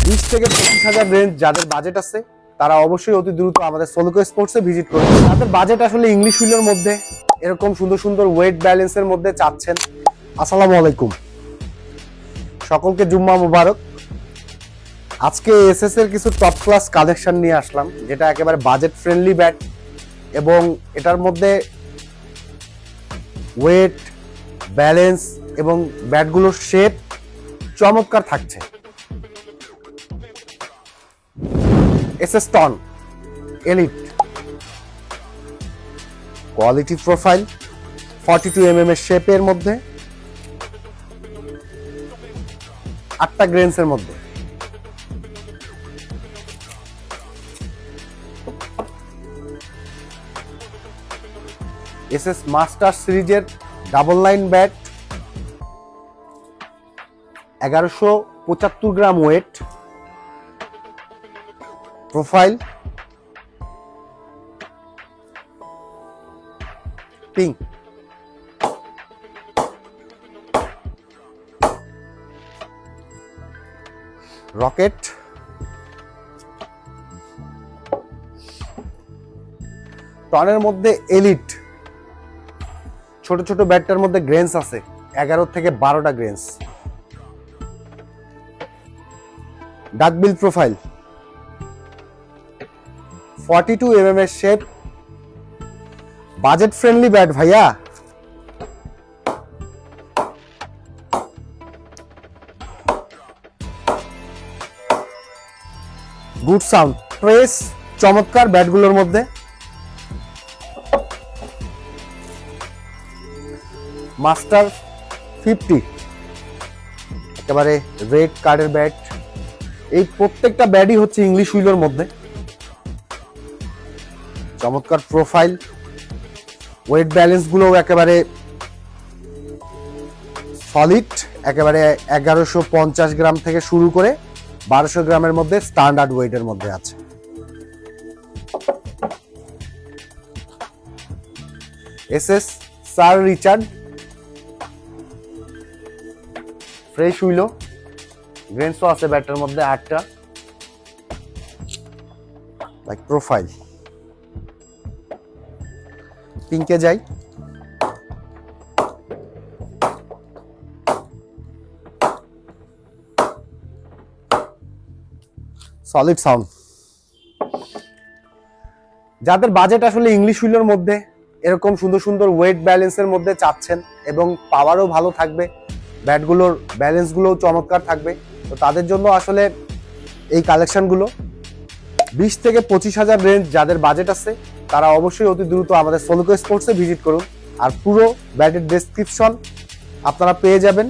20 থেকে 25,000 রেঞ্জ যাদের বাজেট আছে তারা অবশ্যই অতি দ্রুত আমাদের সোলুকো স্পোর্টসে ভিজিট করুন। যাদের বাজেট আসলে ইংলিশ হুইলের মধ্যে এরকম সুন্দর সুন্দর ওয়েট ব্যালেন্সের মধ্যে চাচ্ছেন, আসসালামু আলাইকুম, সকলকে জুম্মা মুবারক। আজকে এসএস এর কিছু টপ ক্লাস কালেকশন নিয়ে আসলাম, যেটা একেবারে বাজেট ফ্রেন্ডলি ব্যাট এবং এটার মধ্যে ওয়েট ব্যালেন্স এবং ব্যাটগুলোর শেপ চমৎকার থাকছে। SS Ton elite quality profile 42 mm এর শেপের মধ্যে 8টা গ্রেন্সের মধ্যে। এসএস মাস্টার সিরিজের double line bat, 1175 gram weight, profile pink. Rocket টনের মধ্যে এলিট, ছোট ছোট ব্যাটটার মধ্যে গ্রেন্স আছে 11 থেকে 12টা গ্রেন্স। ডাকবিল প্রোফাইল 42 mm এর শেপ, বাজেট ফ্রেন্ডলি ব্যাট ভাইয়া। গুড সাউন্ড, প্রেস চমৎকার ব্যাটগুলোর মধ্যে। মাস্টার 50 একেবারে রেড কার্ডের ব্যাট। এই প্রত্যেকটা ব্যাটই হচ্ছে ইংলিশ হুইলের মধ্যে। চমৎকার প্রোফাইল, ওয়েট ব্যালেন্স গুলো একেবারে সলিড, একেবারে 1150 গ্রাম থেকে শুরু করে 1200 গ্রামের মধ্যে স্ট্যান্ডার্ড ওয়েটের মধ্যে আছে। এসএস স্যার রিচার্ড ফ্রেশ হুইলো, গ্রেন্সও আছে ব্যাটের মধ্যে 8টা। লাইক প্রোফাইল পিঙ্কে যাই, সলিড সাউন্ড। যাদের বাজেট আসলে ইংলিশ হুইলের মধ্যে এরকম সুন্দর সুন্দর ওয়েট ব্যালেন্সের মধ্যে চাচ্ছেন এবং পাওয়ারও ভালো থাকবে, ব্যাটগুলোর ব্যালেন্সগুলোও চমৎকার থাকবে, তো তাদের জন্য আসলে এই কালেকশনগুলো। 20 থেকে 25,000 রেঞ্জ যাদের বাজেট আছে তারা অবশ্যই অতি দ্রুত আমাদের সোলুকো স্পোর্টসে ভিজিট করুন। আর পুরো ব্যাটের ডেসক্রিপশন আপনারা পেয়ে যাবেন,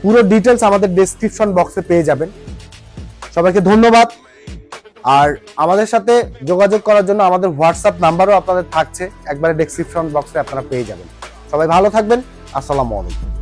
পুরো ডিটেলস আমাদের ডেসক্রিপশন বক্সে পেয়ে যাবেন। সবাইকে ধন্যবাদ। আর আমাদের সাথে যোগাযোগ করার জন্য আমাদের হোয়াটসঅ্যাপ নাম্বারও আপনাদের থাকছে, একবারে ডেসক্রিপশন বক্সে আপনারা পেয়ে যাবেন। সবাই ভালো থাকবেন, আসসালামু আলাইকুম।